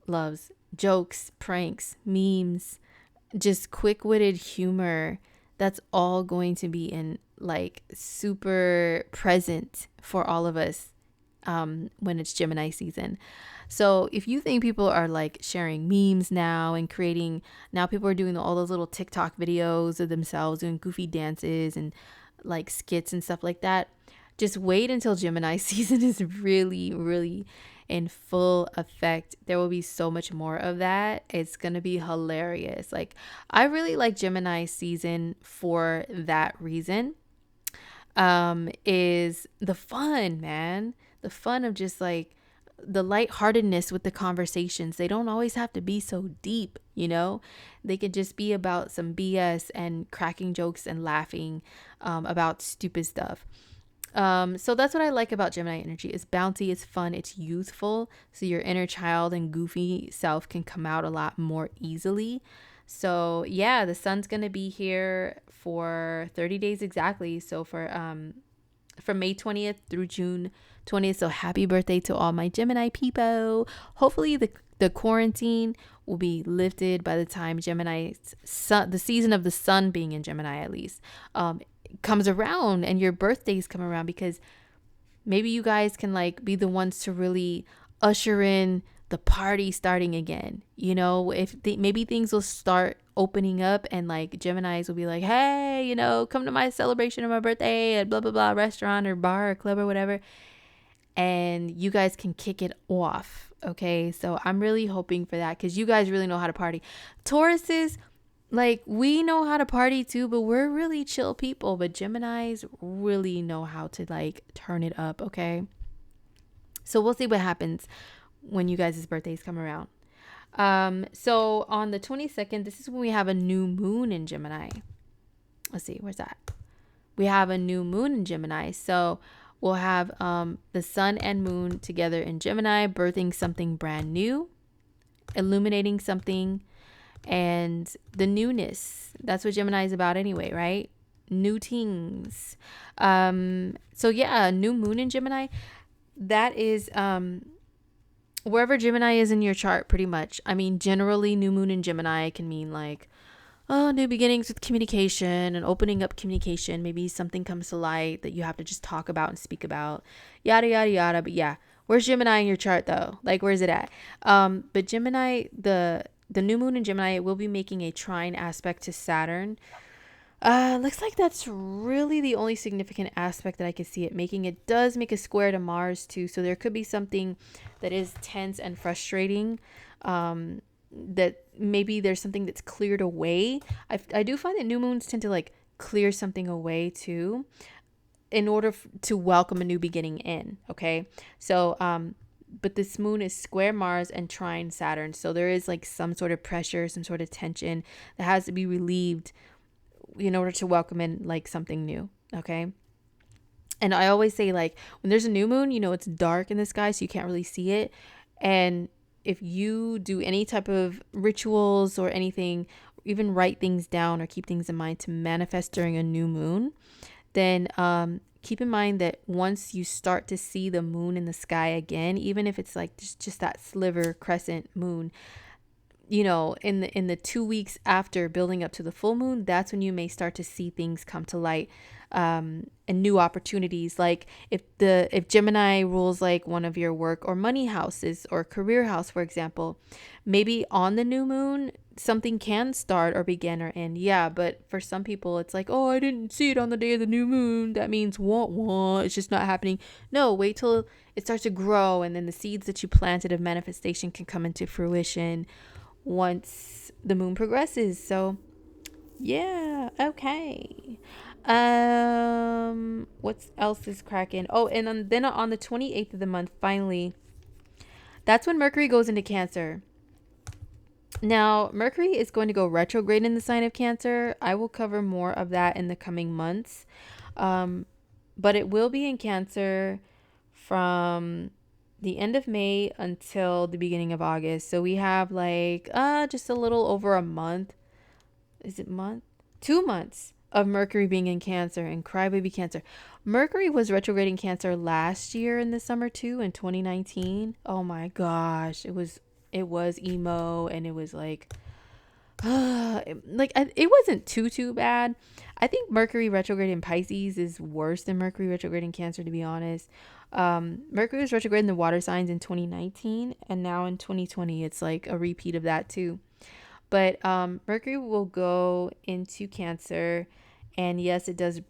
loves jokes, pranks, memes, just quick-witted humor. That's all going to be in like super present for all of us when it's Gemini season. So if you think people are like sharing memes now and now people are doing all those little TikTok videos of themselves doing goofy dances and like skits and stuff like that, just wait until Gemini season is really, really in full effect. There will be so much more of that. It's going to be hilarious. Like, I really like Gemini season for that reason. Is the fun, man. The fun of just like the lightheartedness with the conversations. They don't always have to be so deep, you know? They could just be about some BS and cracking jokes and laughing about stupid stuff. So that's what I like about Gemini energy. It's bouncy, it's fun, it's youthful. So your inner child and goofy self can come out a lot more easily. So yeah, the sun's gonna be here for 30 days exactly. So from May 20th through June 20th. So happy birthday to all my Gemini people. Hopefully the quarantine will be lifted by the time Gemini's sun, the season of the sun being in Gemini at least, comes around and your birthdays come around, because maybe you guys can like be the ones to really usher in the party starting again. You know, maybe things will start opening up and like Geminis will be like, hey, you know, come to my celebration of my birthday at blah blah blah restaurant or bar or club or whatever, and you guys can kick it off. Okay, so I'm really hoping for that, because you guys really know how to party. Tauruses, like, we know how to party too, but we're really chill people. But Geminis really know how to like turn it up. Okay, so we'll see what happens when you guys' birthdays come around. So on the 22nd, this is when we have a new moon in Gemini. Let's see, where's that? We have a new moon in Gemini. So we'll have the sun and moon together in Gemini, birthing something brand new, illuminating something, and the newness. That's what Gemini is about anyway, right? New things. So yeah, new moon in Gemini. That is wherever Gemini is in your chart, pretty much. I mean, generally, new moon in Gemini can mean like, oh, new beginnings with communication and opening up communication. Maybe something comes to light that you have to just talk about and speak about, yada, yada, yada. But yeah, where's Gemini in your chart though? Like, where's it at? But Gemini, the new moon in Gemini, it will be making a trine aspect to Saturn. Looks like that's really the only significant aspect that I could see it making. It does make a square to Mars too, so there could be something that is tense and frustrating. That maybe there's something that's cleared away. I do find that new moons tend to like clear something away too, in order to welcome a new beginning in. Okay, so but this moon is square Mars and trine Saturn, so there is like some sort of pressure, some sort of tension that has to be relieved in order to welcome in like something new. Okay, and I always say, like, when there's a new moon, you know, it's dark in the sky, so you can't really see it. And if you do any type of rituals or anything, even write things down or keep things in mind to manifest during a new moon, then keep in mind that once you start to see the moon in the sky again, even if it's like just that sliver crescent moon, you know, in the 2 weeks after building up to the full moon, that's when you may start to see things come to light, and new opportunities. Like if Gemini rules like one of your work or money houses or career house, for example, maybe on the new moon something can start or begin or end. Yeah, but for some people it's like, oh, I didn't see it on the day of the new moon, that means wah, it's just not happening. No, wait till it starts to grow, and then the seeds that you planted of manifestation can come into fruition once the moon progresses. So yeah, okay. What else is cracking? Oh, and then on the 28th of the month, finally, that's when Mercury goes into Cancer. Now, Mercury is going to go retrograde in the sign of Cancer. I will cover more of that in the coming months. But it will be in Cancer from the end of May until the beginning of August. So we have like just a little over a month. Is it month? 2 months of Mercury being in Cancer, and crybaby Cancer. Mercury was retrograding Cancer last year in the summer too, in 2019. Oh my gosh, it was emo, and it was like it wasn't too bad. I think Mercury retrograde in Pisces is worse than Mercury retrograde in Cancer, to be honest. Mercury was retrograde in the water signs in 2019, and now in 2020 it's like a repeat of that too. But Mercury will go into Cancer, and yes, it does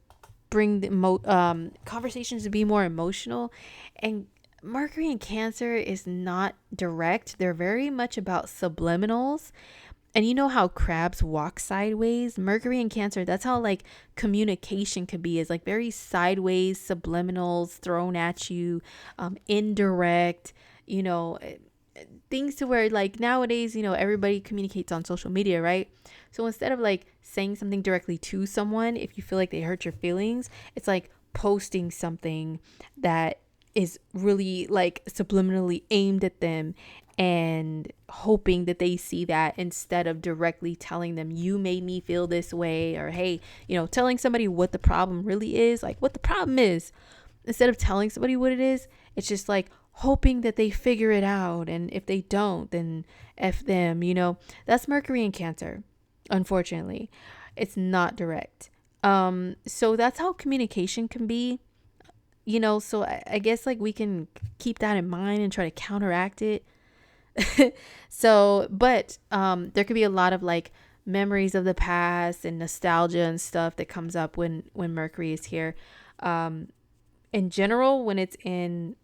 bring the conversations to be more emotional. And Mercury in Cancer is not direct. They're very much about subliminals. And you know how crabs walk sideways? Mercury in Cancer, that's how like communication could be, is like very sideways, subliminals thrown at you, indirect. you know, things to where like nowadays, everybody communicates on social media, right? So instead of like saying something directly to someone, if you feel like they hurt your feelings, it's like posting something that is really like subliminally aimed at them and hoping that they see that, instead of directly telling them you made me feel this way, or hey, telling somebody what the problem really is, like what the problem is. Instead of telling somebody what it is, it's just like hoping that they figure it out, and if they don't, then F them. That's Mercury in Cancer. Unfortunately, it's not direct. So that's how communication can be. So I guess like we can keep that in mind and try to counteract it. So, but there could be a lot of like memories of the past and nostalgia and stuff that comes up when Mercury is here. In general, when it's in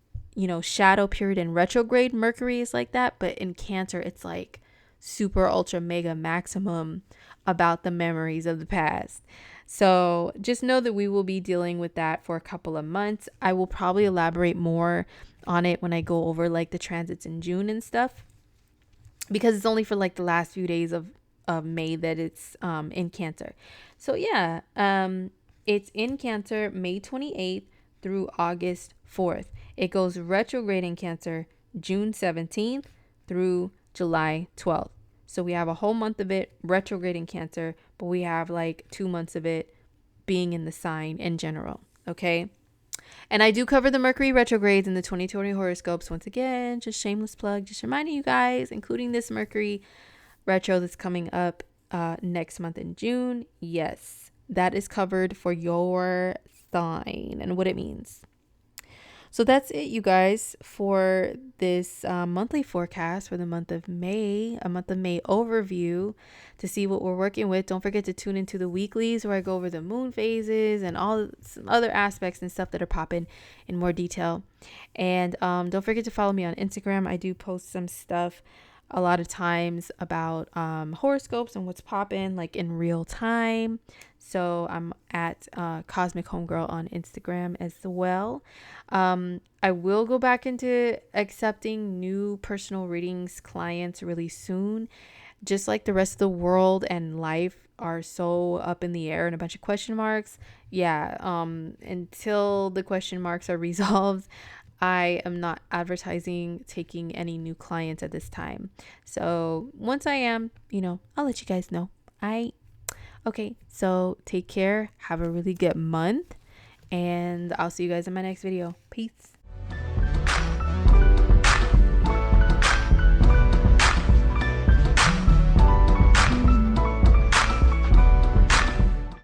shadow period and retrograde, Mercury is like that. But in Cancer, it's like super ultra mega maximum about the memories of the past. So just know that we will be dealing with that for a couple of months. I will probably elaborate more on it when I go over like the transits in June and stuff, because it's only for like the last few days of May that it's in Cancer. So yeah, it's in Cancer May 28th through August 4th. It goes retrograde in Cancer June 17th through July 12th. So we have a whole month of it retrograde in Cancer, but we have like 2 months of it being in the sign in general. Okay. And I do cover the Mercury retrogrades in the 2020 horoscopes. Once again, just shameless plug, just reminding you guys, including this Mercury retro that's coming up next month in June. Yes, that is covered for your sign and what it means. So that's it, you guys, for this monthly forecast for the month of May, a month of May overview to see what we're working with. Don't forget to tune into the weeklies where I go over the moon phases and all some other aspects and stuff that are popping in more detail. And don't forget to follow me on Instagram. I do post some stuff a lot of times about horoscopes and what's popping like in real time. So I'm at Cosmic Homegirl on Instagram as well. I will go back into accepting new personal readings clients really soon. Just like the rest of the world and life are so up in the air and a bunch of question marks. Yeah, until the question marks are resolved, I am not advertising taking any new clients at this time. So once I am, I'll let you guys know. Okay, so take care. Have a really good month. And I'll see you guys in my next video. Peace.